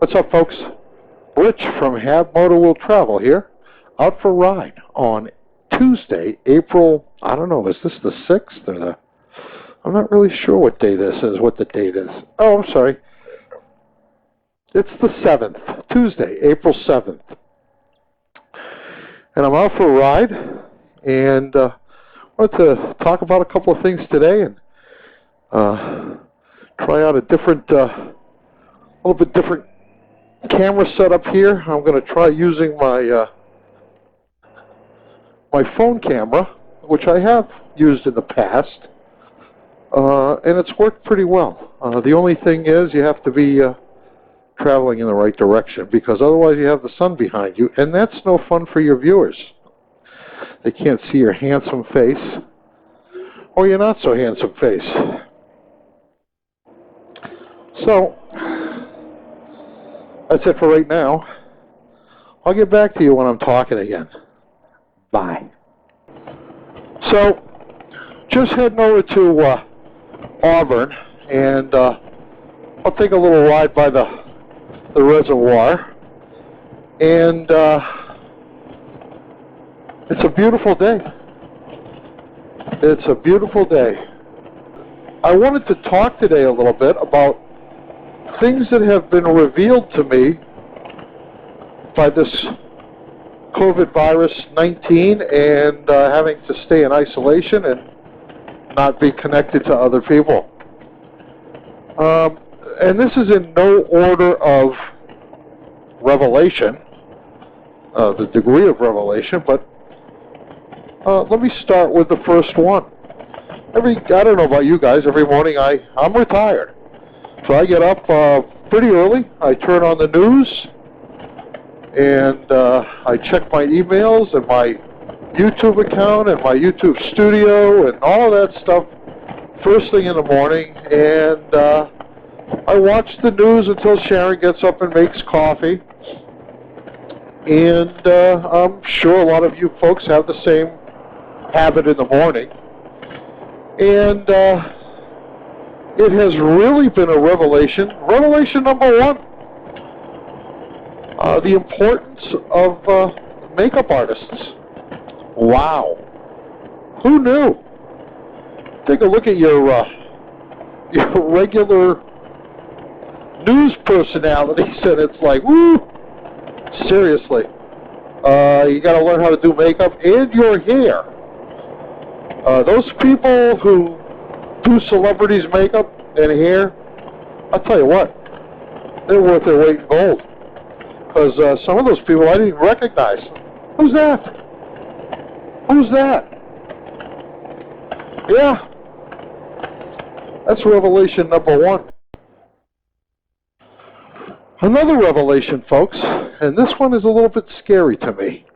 What's up, folks? Rich from Moto will travel here, out for a ride on Tuesday, April, I don't know, is this the 6th or the, I'm not really sure what day this is, what the date is. Oh, I'm sorry. It's the 7th, Tuesday, April 7th. And I'm out for a ride, and I wanted to talk about a couple of things today and try out a little bit different camera setup here. I'm going to try using my phone camera, which I have used in the past, and it's worked pretty well. The only thing is you have to be traveling in the right direction, because otherwise you have the sun behind you, and that's no fun for your viewers. They can't see your handsome face or your not so handsome face. So that's it for right now. I'll get back to you when I'm talking again. Bye. So, just heading over to Auburn, and I'll take a little ride by the reservoir. And it's a beautiful day. It's a beautiful day. I wanted to talk today a little bit about things that have been revealed to me by this COVID-19 and having to stay in isolation and not be connected to other people. And this is in no order of revelation, the degree of revelation, but let me start with the first one. I don't know about you guys, every morning I'm retired. So I get up pretty early, I turn on the news, and I check my emails and my YouTube account and my YouTube studio and all of that stuff first thing in the morning, and I watch the news until Sharon gets up and makes coffee. And I'm sure a lot of you folks have the same habit in the morning. And it has really been a revelation. Revelation number one. The importance of makeup artists. Wow. Who knew? Take a look at your regular news personalities, and it's like, woo! Seriously. You got to learn how to do makeup and your hair. Those people who do celebrities' makeup and hair, I'll tell you what, they're worth their weight in gold. Because some of those people I didn't even recognize. Who's that? Who's that? Yeah. That's revelation number one. Another revelation, folks, and this one is a little bit scary to me.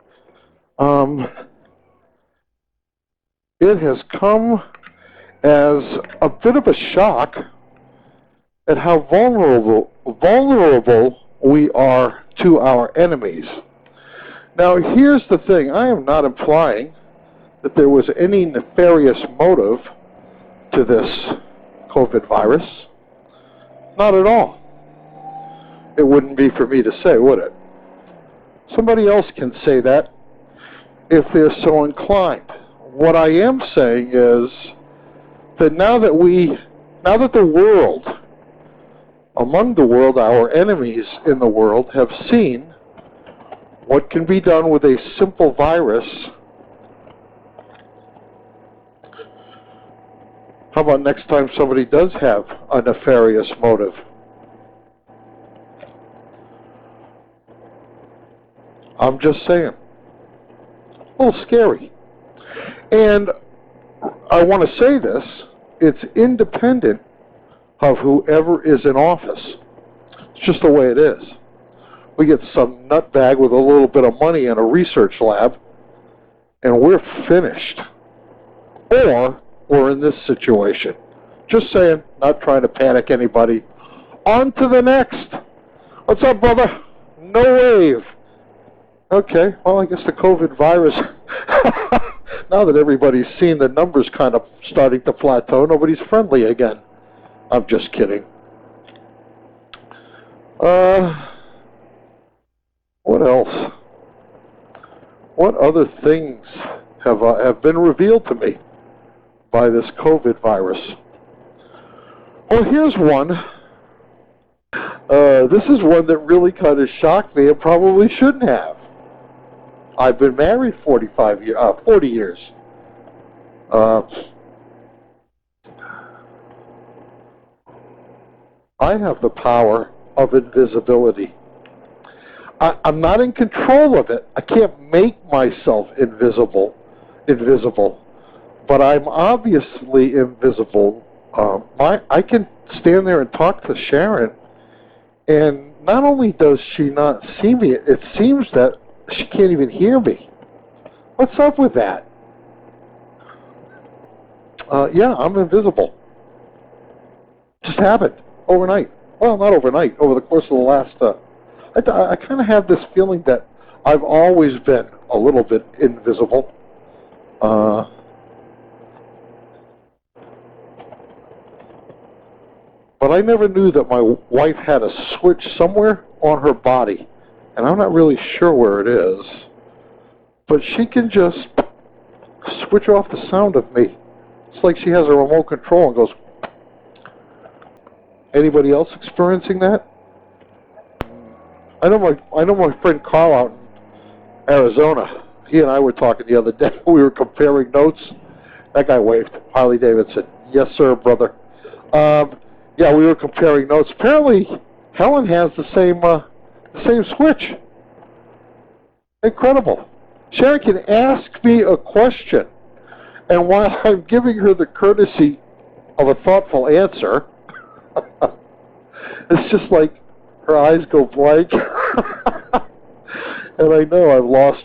It has come as a bit of a shock at how vulnerable we are to our enemies. Now, here's the thing. I am not implying that there was any nefarious motive to this COVID virus. Not at all. It wouldn't be for me to say, would it? Somebody else can say that if they're so inclined. What I am saying is that now that the world, among the world, our enemies in the world have seen what can be done with a simple virus, how about next time somebody does have a nefarious motive? I'm just saying. A little scary. And I want to say this, it's independent of whoever is in office. It's just the way it is. We get some nutbag with a little bit of money in a research lab, and we're finished. Or we're in this situation. Just saying, not trying to panic anybody. On to the next. What's up, brother? No wave. Okay, well, I guess the COVID virus, now that everybody's seen the numbers kind of starting to plateau, nobody's friendly again. I'm just kidding. What else? What other things have been revealed to me by this COVID virus? Well, here's one. This is one that really kind of shocked me and probably shouldn't have. I've been married 40 years. I have the power of invisibility. I'm not in control of it. I can't make myself invisible, but I'm obviously invisible. I can stand there and talk to Sharon, and not only does she not see me, it seems that she can't even hear me. What's up with that? Yeah, I'm invisible. Just happened overnight. Well, not overnight. Over the course of the last, I kind of have this feeling that I've always been a little bit invisible. But I never knew that my wife had a switch somewhere on her body, and I'm not really sure where it is. But she can just switch off the sound of me. It's like she has a remote control and goes. Anybody else experiencing that? I know my friend Carl out in Arizona. He and I were talking the other day. We were comparing notes. That guy waved. Harley Davidson. Yes, sir, brother. Yeah, we were comparing notes. Apparently, Helen has the same switch. Incredible. Sharon can ask me a question, and while I'm giving her the courtesy of a thoughtful answer, it's just like her eyes go blank, and I know I've lost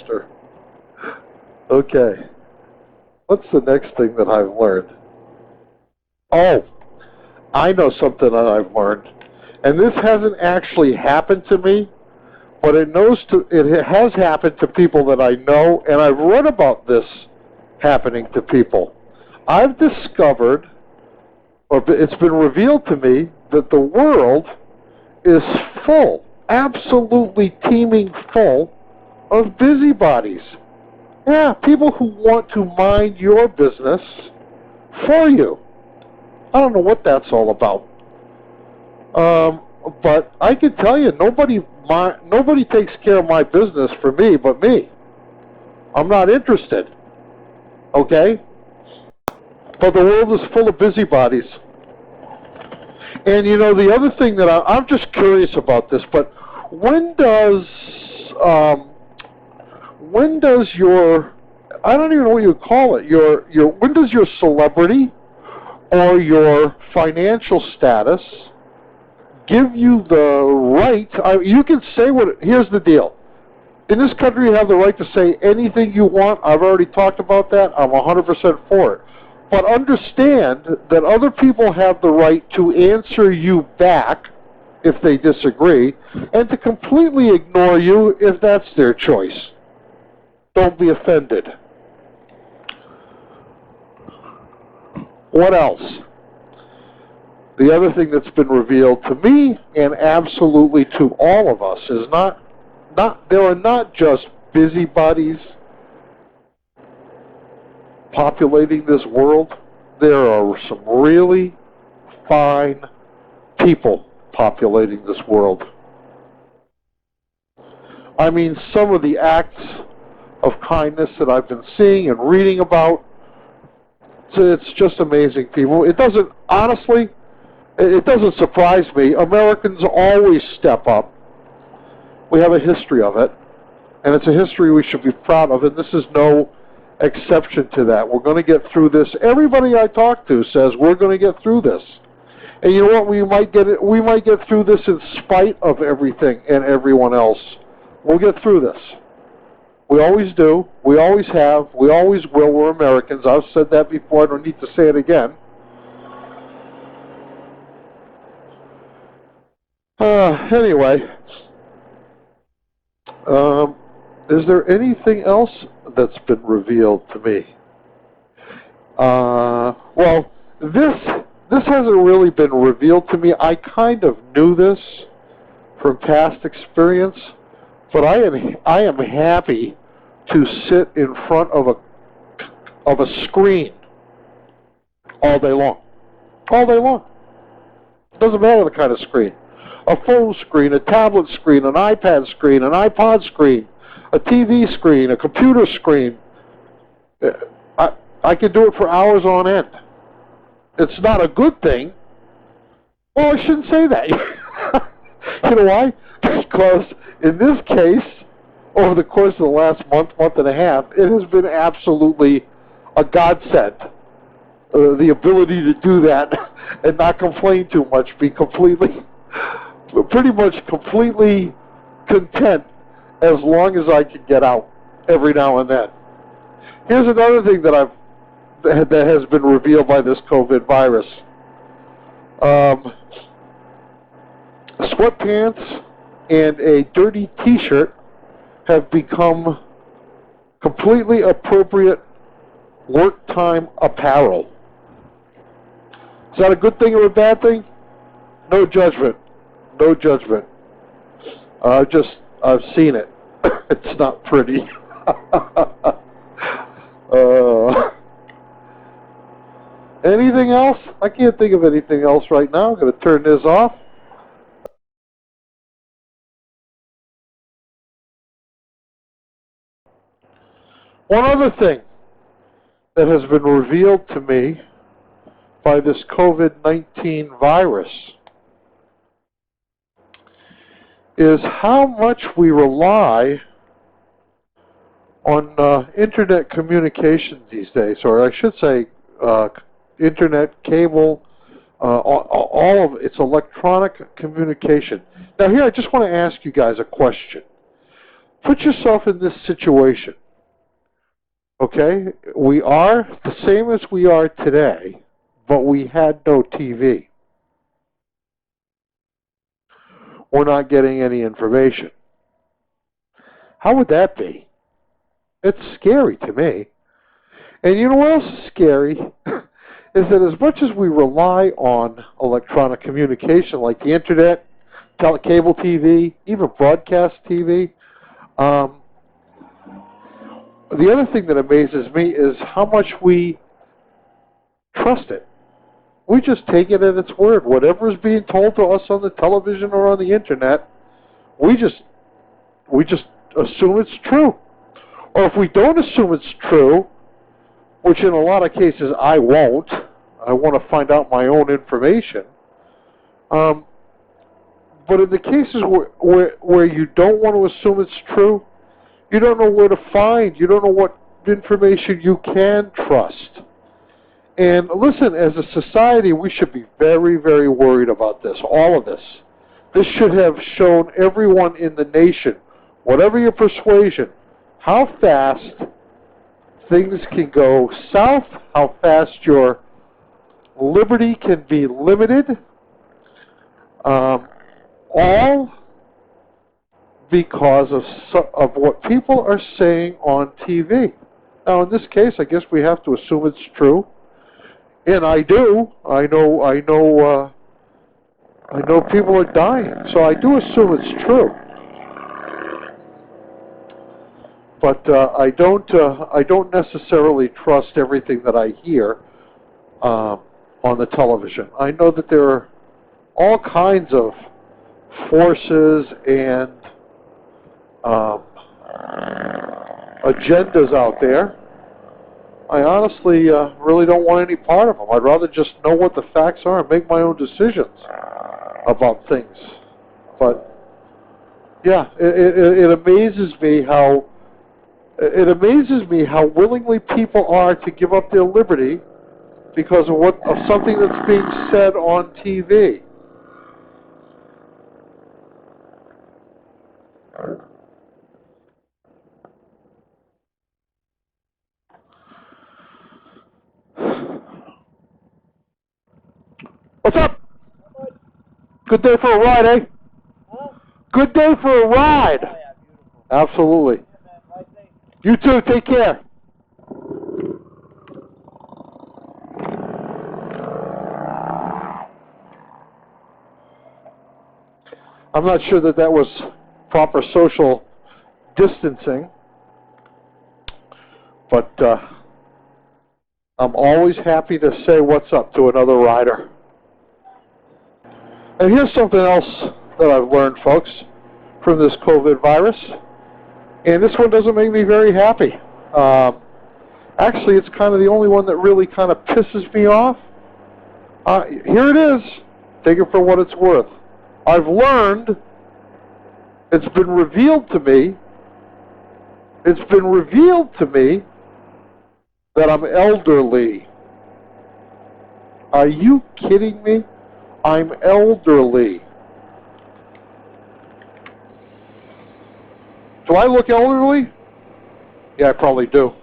her. Okay. What's the next thing that I've learned? Oh, I know something that I've learned. And this hasn't actually happened to me, but it has happened to people that I know, and I've read about this happening to people. I've discovered, or it's been revealed to me, that the world is full, absolutely teeming full of busybodies. Yeah, people who want to mind your business for you. I don't know what that's all about. But I can tell you, nobody takes care of my business for me but me. I'm not interested. Okay? But the world is full of busybodies. And you know, the other thing that I'm just curious about this, but when does your, I don't even know what you call it, when does your celebrity or your financial status give you the right, you can say here's the deal. In this country, you have the right to say anything you want. I've already talked about that. I'm 100% for it. But understand that other people have the right to answer you back if they disagree, and to completely ignore you if that's their choice. Don't be offended. What else? The other thing that's been revealed to me, and absolutely to all of us, is there are not just busybodies populating this world. There are some really fine people populating this world. I mean, some of the acts of kindness that I've been seeing and reading about, it's just amazing, people. It doesn't surprise me. Americans always step up. We have a history of it, and it's a history we should be proud of, and this is no exception to that. We're going to get through this. Everybody I talk to says we're going to get through this. And you know what? We might get through this in spite of everything and everyone else. We'll get through this. We always do. We always have. We always will. We're Americans. I've said that before. I don't need to say it again. Anyway, is there anything else that's been revealed to me? Well, this hasn't really been revealed to me. I kind of knew this from past experience, but I am happy to sit in front of a screen all day long. All day long. Doesn't matter the kind of screen. A phone screen, a tablet screen, an iPad screen, an iPod screen, a TV screen, a computer screen. I could do it for hours on end. It's not a good thing. Well, I shouldn't say that. You know why? Because in this case, over the course of the last month and a half, it has been absolutely a godsend. The ability to do that and not complain too much, be pretty much completely content as long as I can get out every now and then. Here's another thing that has been revealed by this COVID virus. Sweatpants and a dirty t-shirt have become completely appropriate work time apparel. Is that a good thing or a bad thing? No judgment. No judgment. I've seen it. It's not pretty. Anything else? I can't think of anything else right now. I'm going to turn this off. One other thing that has been revealed to me by this COVID-19 virus is how much we rely on internet communication these days, or I should say internet, cable, all of it's electronic communication. Now here I just want to ask you guys a question. Put yourself in this situation. Okay? We are the same as we are today, but we had no TV. We're not getting any information. How would that be? It's scary to me. And you know what else is scary? Is that as much as we rely on electronic communication like the internet, cable TV, even broadcast TV, the other thing that amazes me is how much we trust it. We just take it at its word. Whatever is being told to us on the television or on the internet, we just assume it's true. Or if we don't assume it's true, which in a lot of cases I won't, I want to find out my own information. But in the cases where you don't want to assume it's true, you don't know where to find, you don't know what information you can trust. And listen, as a society, we should be very, very worried about this, all of this. This should have shown everyone in the nation, whatever your persuasion, how fast things can go south, how fast your liberty can be limited, all because of what people are saying on TV. Now, in this case, I guess we have to assume it's true, and I do. I know people are dying, so I do assume it's true. But I don't necessarily trust everything that I hear on the television. I know that there are all kinds of forces and agendas out there. I honestly really don't want any part of them. I'd rather just know what the facts are and make my own decisions about things. But yeah, it amazes me how willingly people are to give up their liberty because of something that's being said on TV. What's up? Good day for a ride, eh? Huh? Good day for a ride. Oh, yeah, beautiful. Absolutely. You too. Take care. I'm not sure that that was proper social distancing, but I'm always happy to say what's up to another rider. And here's something else that I've learned, folks, from this COVID virus. And this one doesn't make me very happy. Actually, it's kind of the only one that really kind of pisses me off. Here it is. Take it for what it's worth. I've learned, it's been revealed to me that I'm elderly. Are you kidding me? I'm elderly. Do I look elderly? Yeah, I probably do.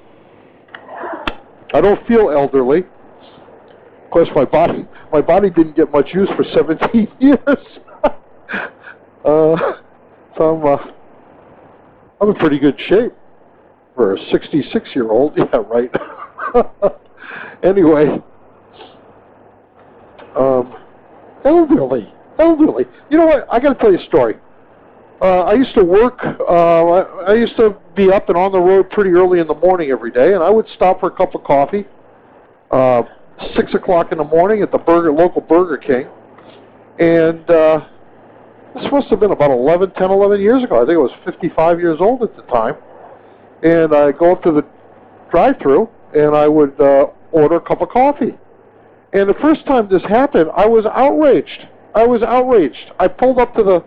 I don't feel elderly. Of course, my body didn't get much use for 17 years. So I'm in pretty good shape for a 66-year-old. Yeah, right. Anyway, elderly. You know what? I got to tell you a story. I used to work. I used to be up and on the road pretty early in the morning every day, and I would stop for a cup of coffee. 6 o'clock in the morning at the local Burger King, and this must have been about 10, 11 years ago. I think I was 55 years old at the time, and I go up to the drive-thru and I would order a cup of coffee. And the first time this happened, I was outraged. I pulled up to the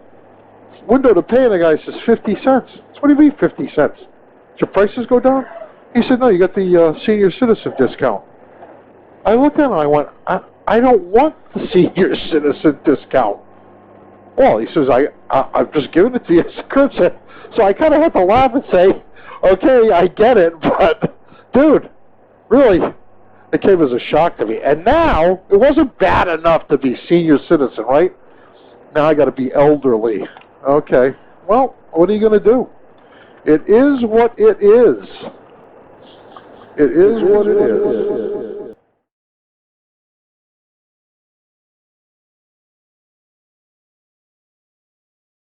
window to pay, and the guy says 50 cents. So what do you mean 50 cents? Did your prices go down? He said, no, you got the senior citizen discount. I looked at him and I went, I don't want the senior citizen discount. Well, he says, I've just given it to you as a courtesy. So I kind of had to laugh and say, okay, I get it, but dude, really, it came as a shock to me. And now, it wasn't bad enough to be senior citizen, right? Now I got to be elderly. Okay, well, what are you going to do? It is what it is. It is what it is.